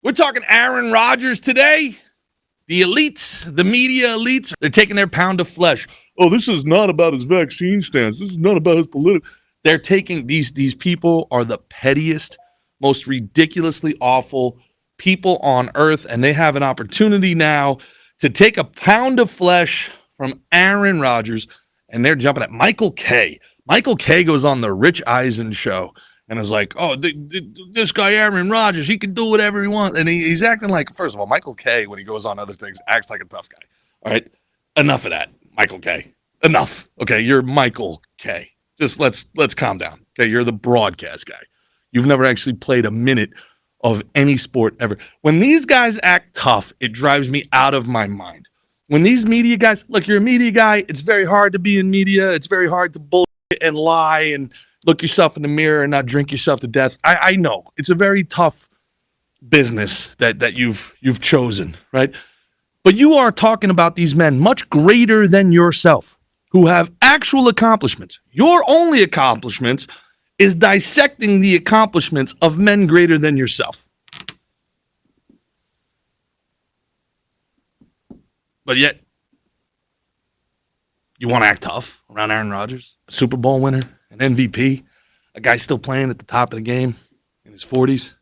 We're talking Aaron Rodgers today. The elites, the media elites, they're taking their pound of flesh. Oh, this is not about his vaccine stance. This is not about his political. They're taking these people are the pettiest, most ridiculously awful people on earth, and they have an opportunity now to take a pound of flesh from Aaron Rodgers, and they're jumping at Michael Kay. Michael Kay goes on the Rich Eisen show and is like, oh, this guy Aaron Rodgers, he can do whatever he wants. And he's acting like, first of all, Michael Kay, when he goes on other things, acts like a tough guy. All right? Enough of that, Michael Kay. Enough. Okay, you're Michael Kay. Just let's calm down. Okay, you're the broadcast guy. You've never actually played a minute of any sport ever. When these guys act tough, it drives me out of my mind. When these media guys, look, you're a media guy. It's very hard to be in media. It's very hard to bullshit and lie and look yourself in the mirror and not drink yourself to death. I know. It's a very tough business that you've chosen, right? But you are talking about these men much greater than yourself who have actual accomplishments. Your only accomplishments is dissecting the accomplishments of men greater than yourself. But yet, you want to act tough around Aaron Rodgers, a Super Bowl winner, an MVP, a guy still playing at the top of the game in his 40s.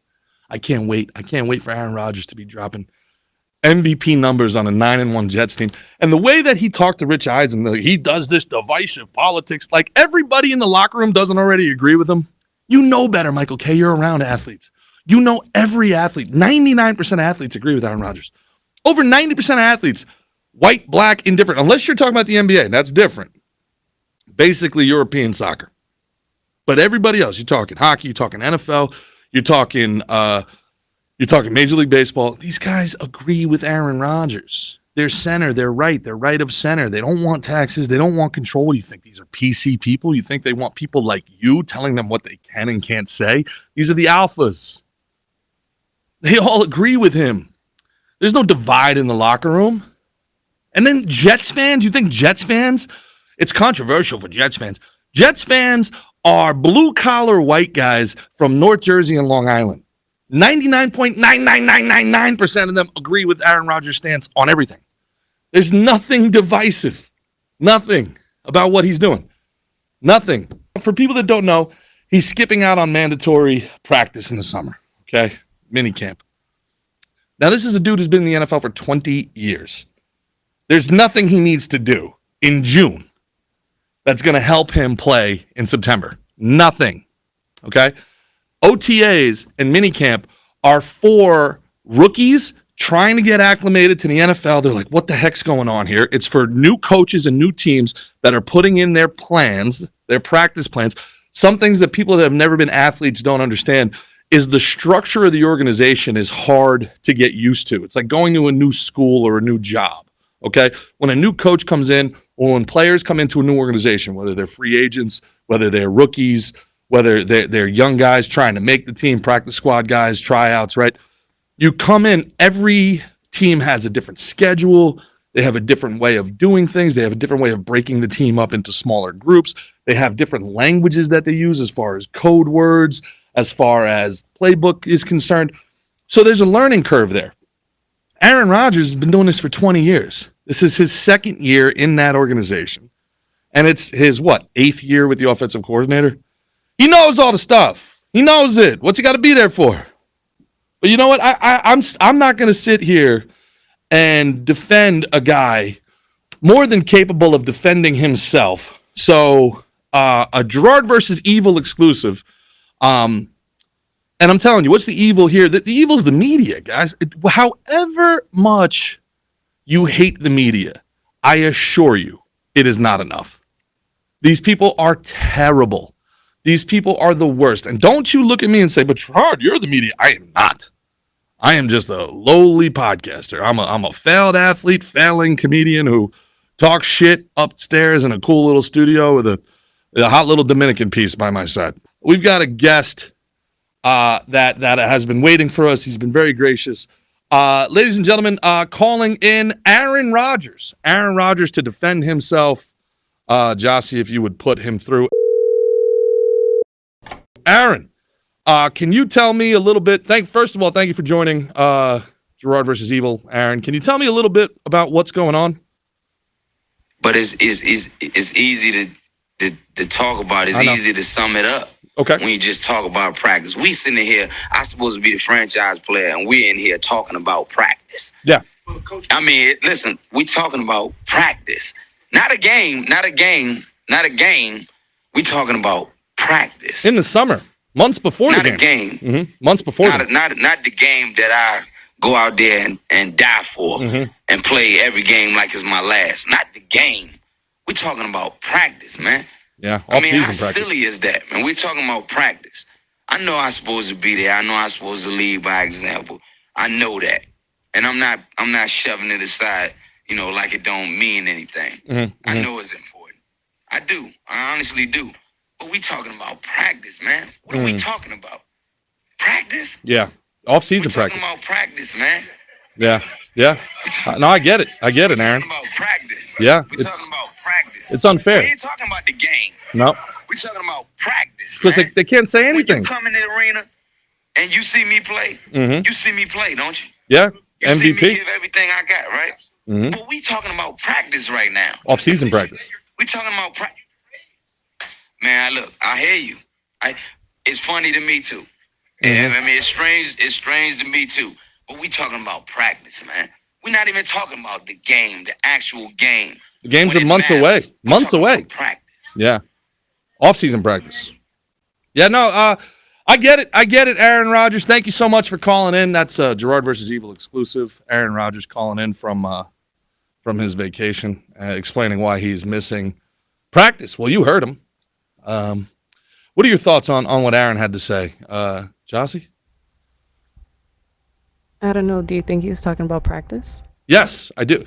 I can't wait. I can't wait for Aaron Rodgers to be dropping MVP numbers on a 9-1 Jets team. And the way that he talked to Rich Eisen, he does this divisive politics, like everybody in the locker room doesn't already agree with him. You know better, Michael Kay. You're around athletes. You know every athlete. 99% of athletes agree with Aaron Rodgers. Over 90% of athletes, white, black, indifferent, unless you're talking about the NBA, that's different. Basically European soccer. But everybody else, you're talking hockey, you're talking NFL, you're talking Major League Baseball. These guys agree with Aaron Rodgers. They're center. They're right of center. They don't want taxes. They don't want control. What do you think? These are PC people? You think they want people like you telling them what they can and can't say? These are the alphas. They all agree with him. There's no divide in the locker room. And then Jets fans, you think Jets fans? It's controversial for Jets fans. Jets fans are blue-collar white guys from North Jersey and Long Island. 99.99999% of them agree with Aaron Rodgers' stance on everything. There's nothing divisive. Nothing about what he's doing. Nothing. For people that don't know, he's skipping out on mandatory practice in the summer, okay? Mini camp. Now, this is a dude who's been in the NFL for 20 years. There's nothing he needs to do in June that's going to help him play in September. Nothing, okay? OTAs and minicamp are for rookies trying to get acclimated to the NFL. They're like, what the heck's going on here? It's for new coaches and new teams that are putting in their plans, their practice plans. Some things that people that have never been athletes don't understand is the structure of the organization is hard to get used to. It's like going to a new school or a new job, okay? When a new coach comes in or when players come into a new organization, whether they're free agents, whether they're rookies, whether they're young guys trying to make the team, practice squad guys, tryouts, right? You come in, every team has a different schedule. They have a different way of doing things. They have a different way of breaking the team up into smaller groups. They have different languages that they use as far as code words, as far as playbook is concerned. So there's a learning curve there. Aaron Rodgers has been doing this for 20 years. This is his second year in that organization. And it's his, 8th year with the offensive coordinator? He knows all the stuff. He knows it. What's he got to be there for? But you know what? I'm not going to sit here and defend a guy more than capable of defending himself. So a Gerard versus Evil exclusive. And I'm telling you, what's the evil here? The evil is the media, guys. However much you hate the media, I assure you, it is not enough. These people are terrible. These people are the worst. And don't you look at me and say, but Gerard, you're the media. I am not. I am just a lowly podcaster. I'm a failed athlete, failing comedian who talks shit upstairs in a cool little studio with a hot little Dominican piece by my side. We've got a guest that has been waiting for us. He's been very gracious. Ladies and gentlemen, calling in Aaron Rodgers. Aaron Rodgers to defend himself. Jossie, if you would put him through. Aaron, Can you tell me a little bit? First of all, thank you for joining Gerard versus Evil, Aaron. Can you tell me a little bit about what's going on? But it's easy to talk about. It's easy to sum it up. Okay. When you just talk about practice. We sitting here, I'm supposed to be the franchise player, and we're in here talking about practice. Yeah. I mean, listen, we talking about practice. Not a game. We talking about practice. In the summer. Months before the game. Not a game. Mm-hmm. Months before not the game that I go out there and die for and play every game like it's my last. Not the game. We talking about practice, man. Yeah, I mean, how practice. silly is that, man? We're talking about practice. I know I'm supposed to be there. I know I'm supposed to lead by example. I know that. And I'm not shoving it aside, like it don't mean anything. Mm-hmm. I know it's important. I do. I honestly do. But we talking about practice, man. What are we talking about? Practice? Yeah. Off-season practice. practice. Talking about practice, man. Yeah. No, I get it, Aaron. We're talking about practice. Yeah. We're talking about practice. It's unfair. We ain't talking about the game. No. We're talking about practice. Because they can't say anything. When you come in the arena and you see me play, you see me play, don't you? Yeah. You MVP. see me give everything I got, right? Mm-hmm. But we talking about practice right now. Off-season practice. We talking about practice. Man, look, I hear you. It's funny to me too. And I mean, it's strange to me too. But we talking about practice, man. We're not even talking about the game, the actual game. The games are months away. Months away. Practice. Yeah. Off-season practice. Yeah, no, I get it, Aaron Rodgers. Thank you so much for calling in. That's Gerard versus Evil exclusive. Aaron Rodgers calling in from his vacation, explaining why he's missing practice. Well, you heard him. What are your thoughts on what Aaron had to say? Jossie? I don't know. Do you think he was talking about practice? Yes, I do.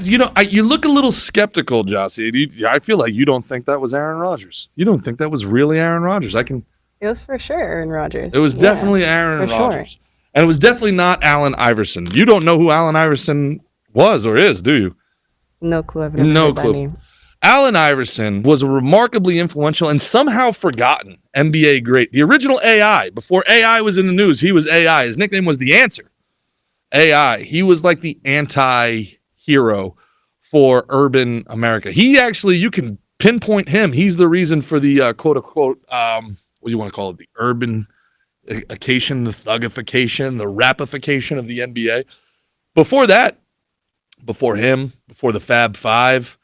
You look a little skeptical, Jossie. I feel like you don't think that was Aaron Rodgers. You don't think that was really Aaron Rodgers. It was for sure Aaron Rodgers. It was definitely Aaron Rodgers. Sure. And it was definitely not Allen Iverson. You don't know who Allen Iverson was or is, do you? No clue. I've never heard that name. Allen Iverson was a remarkably influential and somehow forgotten NBA great. The original AI. Before AI was in the news, he was AI. His nickname was The Answer. AI. He was like the anti-hero for urban America. He actually, you can pinpoint him. He's the reason for the quote-unquote, what do you want to call it? The urbanification, the thugification, the rapification of the NBA. Before that, before him, before the Fab Five,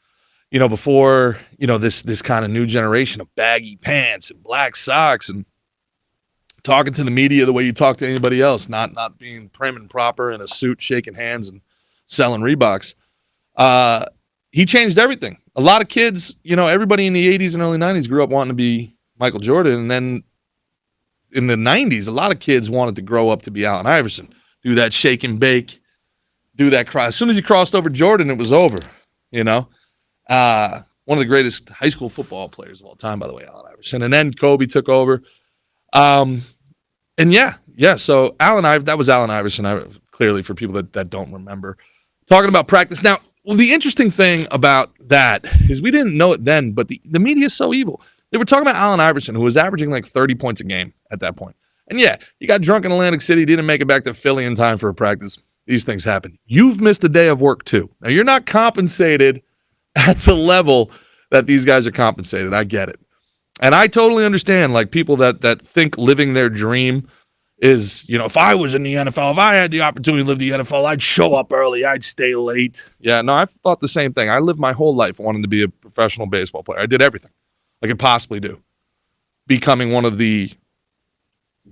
before, this kind of new generation of baggy pants and black socks and talking to the media the way you talk to anybody else, not being prim and proper in a suit, shaking hands and selling Reeboks. He changed everything. A lot of kids, everybody in the 80s and early 90s grew up wanting to be Michael Jordan. And then in the 90s, a lot of kids wanted to grow up to be Allen Iverson, do that shake and bake, do that cry. As soon as he crossed over Jordan, it was over, One of the greatest high school football players of all time, by the way, Allen Iverson. And then Kobe took over. So that was Allen Iverson, clearly, for people that don't remember. Talking about practice. Now, the interesting thing about that is we didn't know it then, but the media is so evil. They were talking about Allen Iverson, who was averaging like 30 points a game at that point. And he got drunk in Atlantic City, didn't make it back to Philly in time for a practice. These things happen. You've missed a day of work too. Now, you're not compensated at the level that these guys are compensated. I get it. And I totally understand, like, people that think living their dream is, if I was in the NFL, if I had the opportunity to live the NFL, I'd show up early, I'd stay late. Yeah, no, I thought the same thing. I lived my whole life wanting to be a professional baseball player. I did everything I could possibly do, becoming one of the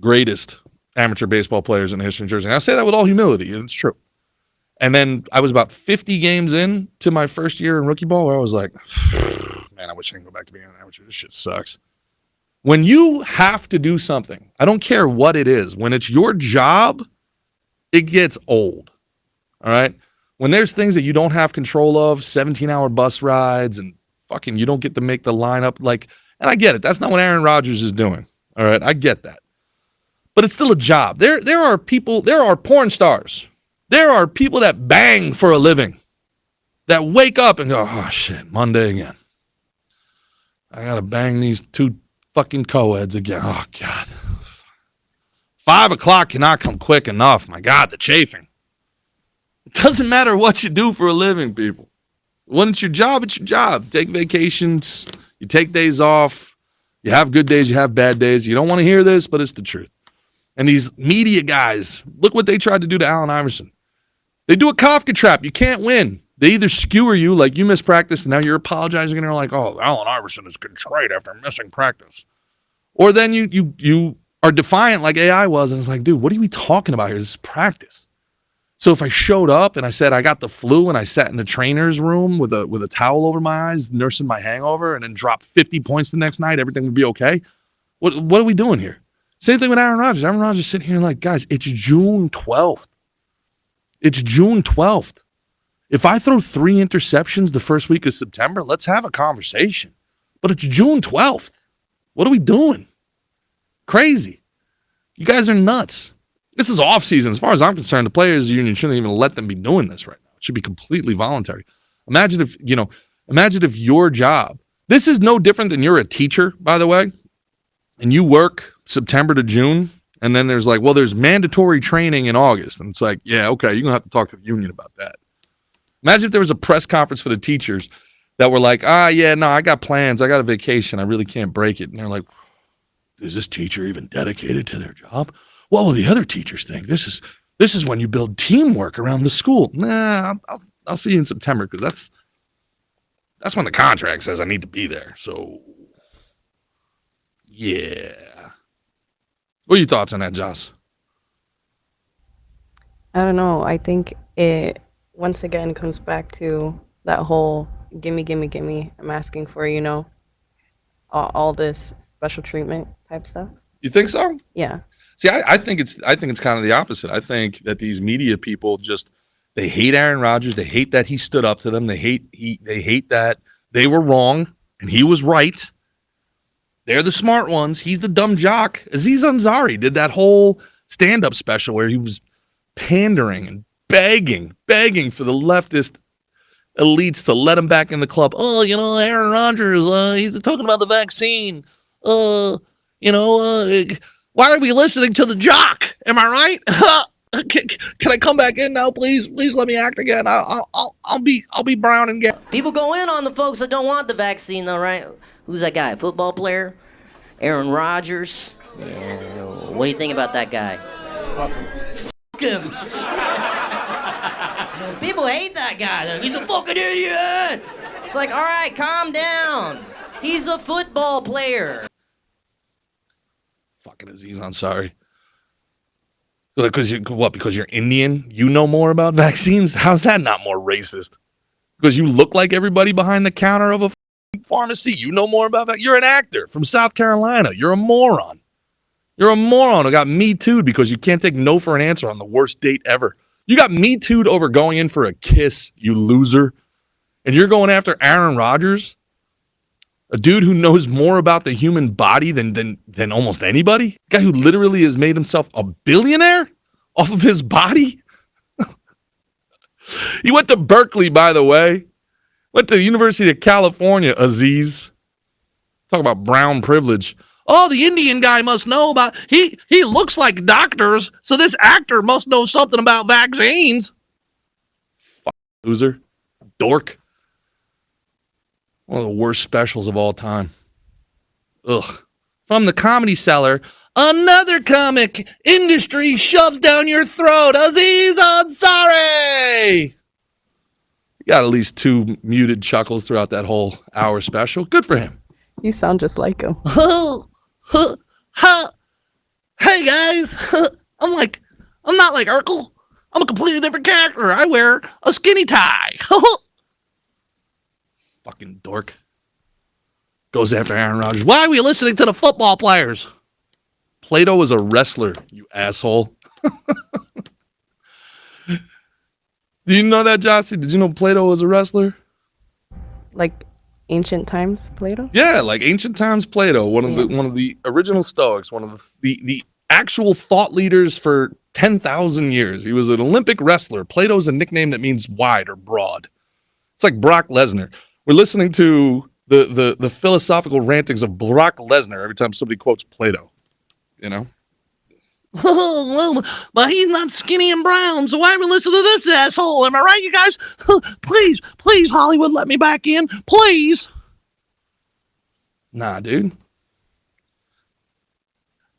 greatest amateur baseball players in the history of Jersey. And I say that with all humility, and it's true. And then I was about 50 games in to my first year in rookie ball where I was like, man, I wish I could go back to being an amateur. This shit sucks. When you have to do something, I don't care what it is, when it's your job, it gets old. All right? When there's things that you don't have control of, 17-hour bus rides, and fucking you don't get to make the lineup, and I get it. That's not what Aaron Rodgers is doing. All right? I get that. But it's still a job. There are people, there are porn stars. There are people that bang for a living, that wake up and go, oh, shit, Monday again. I got to bang these two fucking co-eds again. Oh, God. 5 o'clock cannot come quick enough. My God, the chafing. It doesn't matter what you do for a living, people. When it's your job, it's your job. Take vacations. You take days off. You have good days. You have bad days. You don't want to hear this, but it's the truth. And these media guys, look what they tried to do to Allen Iverson. They do a Kafka trap. You can't win. They either skewer you, like you missed practice, and now you're apologizing, and they're like, oh, Allen Iverson is contrite after missing practice. Or then you are defiant like AI was, and it's like, dude, what are we talking about here? This is practice. So if I showed up and I said I got the flu and I sat in the trainer's room with a towel over my eyes, nursing my hangover, and then dropped 50 points the next night, everything would be okay? What are we doing here? Same thing with Aaron Rodgers. Aaron Rodgers sitting here like, guys, it's June 12th. It's June 12th. If I throw 3 interceptions the first week of September, let's have a conversation. But it's June 12th. What are we doing? Crazy. You guys are nuts. This is offseason. As far as I'm concerned, the players' union shouldn't even let them be doing this right now. It should be completely voluntary. Imagine if your job, this is no different than you're a teacher, by the way, and you work September to June, and then there's like, well, there's mandatory training in August. And it's like, yeah, okay, you're going to have to talk to the union about that. Imagine if there was a press conference for the teachers that were like, yeah, no, I got plans. I got a vacation. I really can't break it. And they're like, is this teacher even dedicated to their job? What will the other teachers think? This is when you build teamwork around the school. Nah, I'll see you in September because that's when the contract says I need to be there. So, yeah. What are your thoughts on that, Joss? I don't know. I think it once again comes back to that whole gimme, gimme, gimme. I'm asking for, all this special treatment type stuff. You think so? Yeah. See, I think it's kind of the opposite. I think that these media people they hate Aaron Rodgers. They hate that he stood up to them. They hate that they were wrong and he was right. They're the smart ones. He's the dumb jock. Aziz Ansari did that whole stand-up special where he was pandering and begging for the leftist elites to let him back in the club. Oh, Aaron Rodgers, he's talking about the vaccine. Why are we listening to the jock? Am I right? Can I come back in now, please? Please let me act again. I'll be brown and gay. People go in on the folks that don't want the vaccine, though, right? Who's that guy? Football player? Aaron Rodgers? Yeah. What do you think about that guy? Fuck him. People hate that guy. They're like, he's a fucking idiot. It's like, all right, calm down. He's a football player. Fucking Aziz Ansari. Because you're Indian, you know more about vaccines? How's that not more racist? Because you look like everybody behind the counter of a pharmacy. You know more about that. You're an actor from South Carolina. You're a moron. You're a moron who got Me Too'd because you can't take no for an answer on the worst date ever. You got Me Too'd over going in for a kiss, you loser. And you're going after Aaron Rodgers, a dude who knows more about the human body than almost anybody. A guy who literally has made himself a billionaire off of his body. He went to Berkeley, by the way. Went to the University of California, Aziz. Talk about brown privilege. Oh, the Indian guy must know about, he looks like doctors, so this actor must know something about vaccines. Loser. Dork. One of the worst specials of all time. Ugh. From the Comedy Cellar, another comic industry shoves down your throat. Aziz Ansari. You got at least 2 muted chuckles throughout that whole hour special. Good for him. You sound just like him. Hey guys. I'm not like Urkel. I'm a completely different character. I wear a skinny tie. Fucking dork. Goes after Aaron Rodgers. Why are we listening to the football players? Plato was a wrestler, you asshole. Do you know that, Jossie? Did you know Plato was a wrestler? Like ancient times Plato? Yeah, like ancient times Plato, one of the original Stoics, one of the actual thought leaders for 10,000 years. He was an Olympic wrestler. Plato's a nickname that means wide or broad. It's like Brock Lesnar. We're listening to the philosophical rantings of Brock Lesnar every time somebody quotes Plato. But he's not Skinny and Brown, so I would listen to this asshole. Am I right, you guys? Please, Hollywood, let me back in. Please. Nah, dude.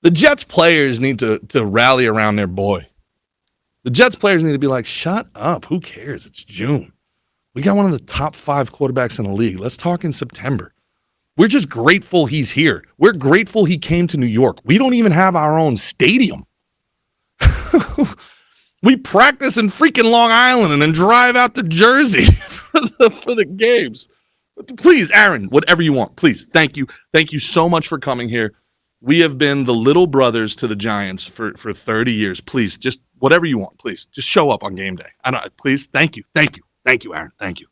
The Jets players need to rally around their boy. The Jets players need to be like, shut up. Who cares? It's June. We got one of the top 5 quarterbacks in the league. Let's talk in September. We're just grateful he's here. We're grateful he came to New York. We don't even have our own stadium. We practice in freaking Long Island and then drive out to Jersey for the games. Please, Aaron, whatever you want. Please, thank you. Thank you so much for coming here. We have been the little brothers to the Giants for 30 years. Please, just whatever you want. Please, just show up on game day. Please, thank you, Aaron. Thank you.